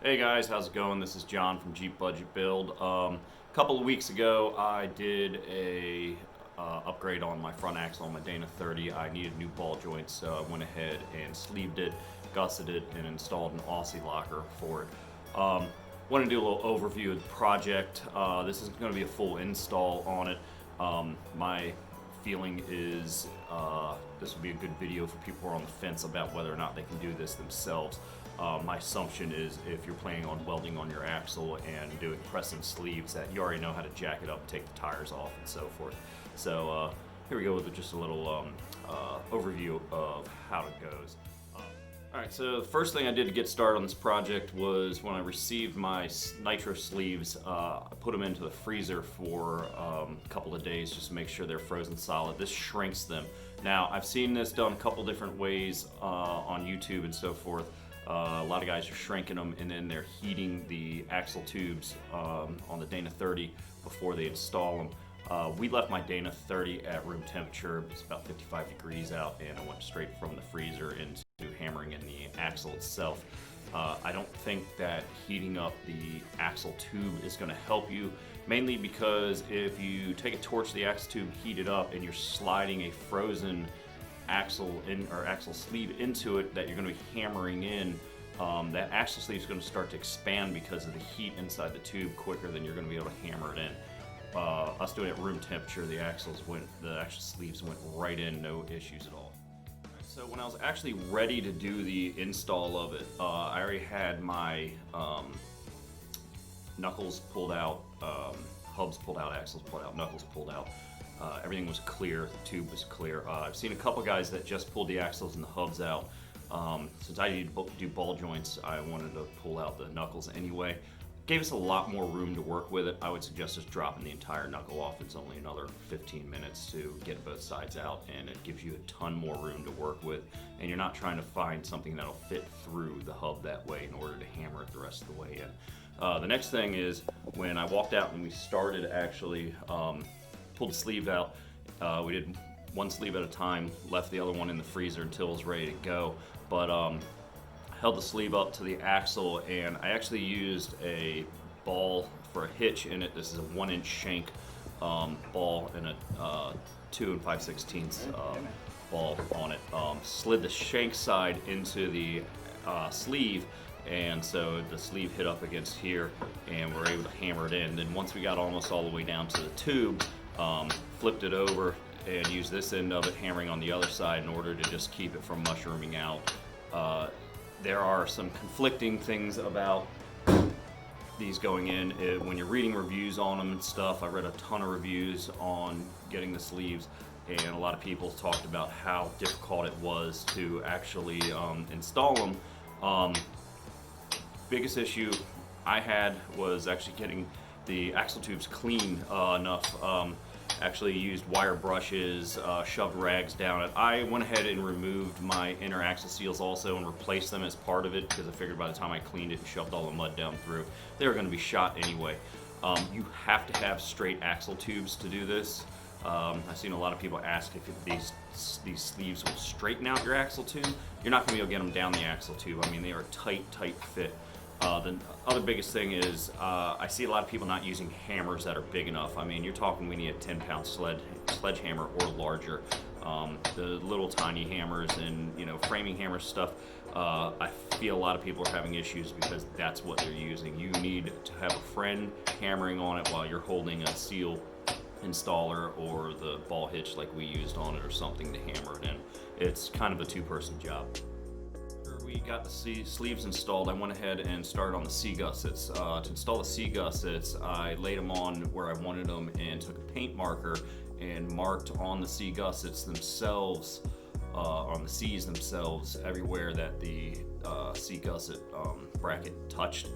Hey guys, how's it going? This is John from Jeep Budget Build. A couple of weeks ago, I did a upgrade on my front axle on my Dana 30. I needed new ball joints, so I went ahead and sleeved it, gusseted it, and installed an Aussie locker for it. Want to do a little overview of the project. This is going to be a full install on it. My feeling is this will be a good video for people who are on the fence about whether or not they can do this themselves. My assumption is if you're planning on welding on your axle and doing pressing sleeves, that you already know how to jack it up, take the tires off, and so forth. So here we go with just a little overview of how it goes. Alright, so the first thing I did to get started on this project was when I received my Nitro sleeves, I put them into the freezer for a couple of days just to make sure they're frozen solid. This shrinks them. Now, I've seen this done a couple different ways on YouTube and so forth. A lot of guys are shrinking them and then they're heating the axle tubes on the Dana 30 before they install them. We left my Dana 30 at room temperature. It's about 55 degrees out, and I went straight from the freezer into hammering in the axle itself. I don't think that heating up the axle tube is going to help you, mainly because if you take a torch to the axle tube, heat it up, and you're sliding a frozen axle in or axle sleeve into it that you're going to be hammering in, that axle sleeve is going to start to expand because of the heat inside the tube quicker than you're going to be able to hammer it in. Us doing it at room temperature, the axle sleeves went right in, no issues at all. So when I was actually ready to do the install of it, I already had my knuckles pulled out, hubs pulled out, axles pulled out, knuckles pulled out. Everything was clear, the tube was clear. I've seen a couple guys that just pulled the axles and the hubs out. Since I need to do ball joints, I wanted to pull out the knuckles anyway. Gave us a lot more room to work with it. I would suggest just dropping the entire knuckle off. It's only another 15 minutes to get both sides out, and it gives you a ton more room to work with, and you're not trying to find something that'll fit through the hub that way in order to hammer it the rest of the way in. The next thing is when I walked out and we started actually pulled the sleeve out, we did one sleeve at a time, left the other one in the freezer until it was ready to go, but held the sleeve up to the axle, and I actually used a ball for a hitch in it. This is a 1-inch shank ball and a 2 5/16 ball on it. Slid the shank side into the sleeve, and so the sleeve hit up against here, and we're able to hammer it in. Then once we got almost all the way down to the tube, flipped it over and used this end of it hammering on the other side in order to just keep it from mushrooming out. There are some conflicting things about these going in. When you're reading reviews on them and stuff, I read a ton of reviews on getting the sleeves, and a lot of people talked about how difficult it was to actually install them. Biggest issue I had was actually getting the axle tubes clean enough. Actually used wire brushes, shoved rags down it. I went ahead and removed my inner axle seals also and replaced them as part of it because I figured by the time I cleaned it and shoved all the mud down through, they were going to be shot anyway. You have to have straight axle tubes to do this. I've seen a lot of people ask if these sleeves will straighten out your axle tube. You're not going to be able to get them down the axle tube. I mean, they are a tight fit. The other biggest thing is I see a lot of people not using hammers that are big enough. I mean, you're talking we need a 10-pound sledgehammer or larger. The little tiny hammers and framing hammer stuff, I feel a lot of people are having issues because that's what they're using. You need to have a friend hammering on it while you're holding a seal installer or the ball hitch like we used on it or something to hammer it in. It's kind of a two-person job. We got the sleeves installed, I went ahead and started on the C-gussets. To install the C-gussets, I laid them on where I wanted them and took a paint marker and marked on the C-gussets themselves, on the C's themselves, everywhere that the C-gusset bracket touched.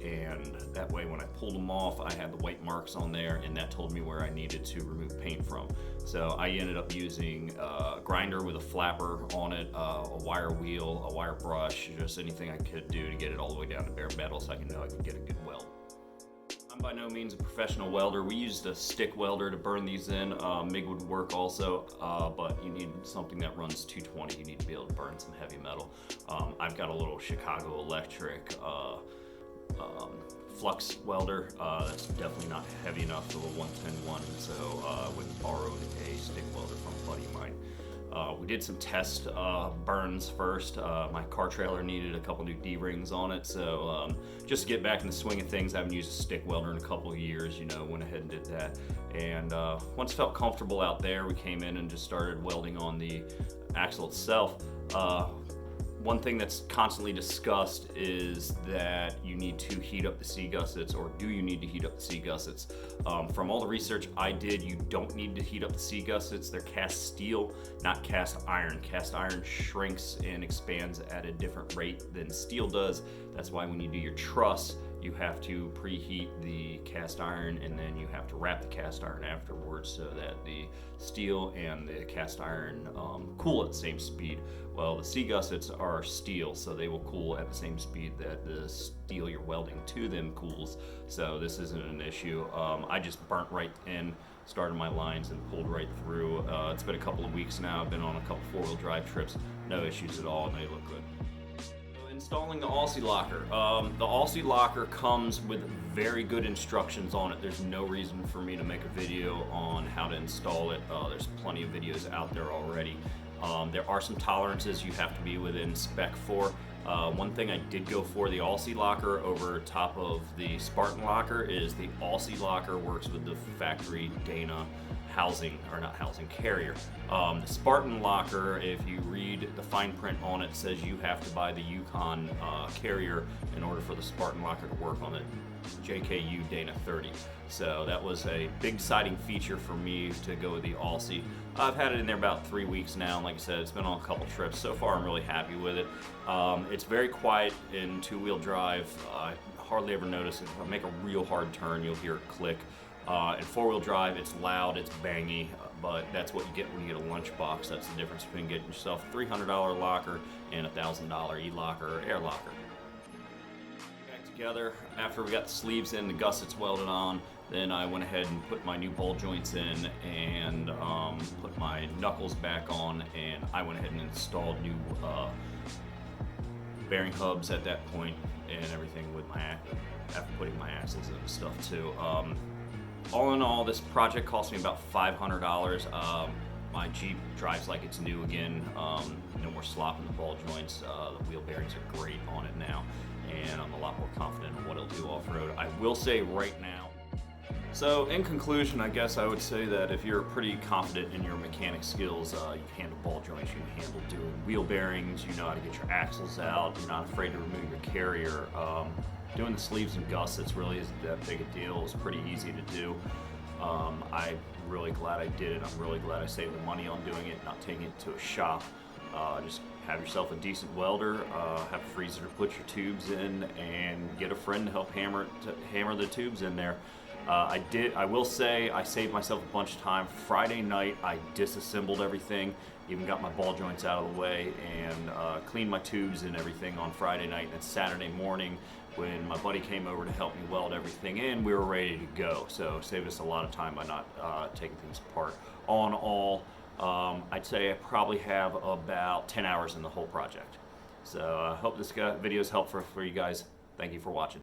And that way when I pulled them off, I had the white marks on there, and that told me where I needed to remove paint from. So I ended up using a grinder with a flapper on it, a wire wheel, a wire brush, just anything I could do to get it all the way down to bare metal so I can know I can get a good weld. I'm by no means a professional welder. We used a stick welder to burn these in. MIG would work also, but you need something that runs 220. You need to be able to burn some heavy metal. I've got a little Chicago Electric flux welder. That's definitely not heavy enough for the 110-1, so I went and borrowed a stick welder from a buddy of mine. We did some test burns first. My car trailer needed a couple new D-rings on it, so just to get back in the swing of things, I haven't used a stick welder in a couple of years, went ahead and did that. And once felt comfortable out there, we came in and just started welding on the axle itself. One thing that's constantly discussed is that you need to heat up the C-gussets, or do you need to heat up the C-gussets? From all the research I did, you don't need to heat up the C-gussets. They're cast steel, not cast iron. Cast iron shrinks and expands at a different rate than steel does. That's why when you do your truss, you have to preheat the cast iron, and then you have to wrap the cast iron afterwards so that the steel and the cast iron cool at the same speed. Well, the C-gussets are steel, so they will cool at the same speed that the steel you're welding to them cools, so this isn't an issue. I just burnt right in, started my lines, and pulled right through. It's been a couple of weeks now. I've been on a couple four-wheel drive trips. No issues at all, and they look good. Installing the Aussie locker. The Aussie locker comes with very good instructions on it. There's no reason for me to make a video on how to install it. There's plenty of videos out there already. There are some tolerances you have to be within spec for. One thing I did go for the Aussie locker over top of the Spartan locker is the Aussie locker works with the factory Dana carrier. The Spartan locker, if you read the fine print on it, says you have to buy the Yukon carrier in order for the Spartan locker to work on the JKU Dana 30. So that was a big deciding feature for me to go with the Aussie. I've had it in there about 3 weeks now, and like I said, it's been on a couple trips. So far, I'm really happy with it. It's very quiet in two-wheel drive. I hardly ever notice it. If I make a real hard turn, you'll hear it click. In four-wheel drive, it's loud, it's bangy, but that's what you get when you get a lunchbox. That's the difference between getting yourself a $300 locker and a $1,000 e-locker or air locker. Back together, after we got the sleeves in, the gussets welded on, then I went ahead and put my new ball joints in and put my knuckles back on, and I went ahead and installed new bearing hubs at that point and everything with after putting my axles in and stuff too. All in all, this project cost me about $500. My Jeep drives like it's new again. No more slop in the ball joints. The wheel bearings are great on it now, and I'm a lot more confident in what it'll do off-road. I will say right now. So in conclusion, I guess I would say that if you're pretty confident in your mechanic skills, you can handle ball joints, you can handle doing wheel bearings, you know how to get your axles out, you're not afraid to remove your carrier. Doing the sleeves and gussets really isn't that big a deal. It's pretty easy to do. I'm really glad I did it. I'm really glad I saved the money on doing it, not taking it to a shop. Just have yourself a decent welder, have a freezer to put your tubes in, and get a friend to help hammer the tubes in there. I will say I saved myself a bunch of time. Friday night I disassembled everything, even got my ball joints out of the way, and cleaned my tubes and everything on Friday night. And then Saturday morning, when my buddy came over to help me weld everything in, we were ready to go. So saved us a lot of time by not taking things apart. All in all, I'd say I probably have about 10 hours in the whole project. So I hope this video is helpful for you guys. Thank you for watching.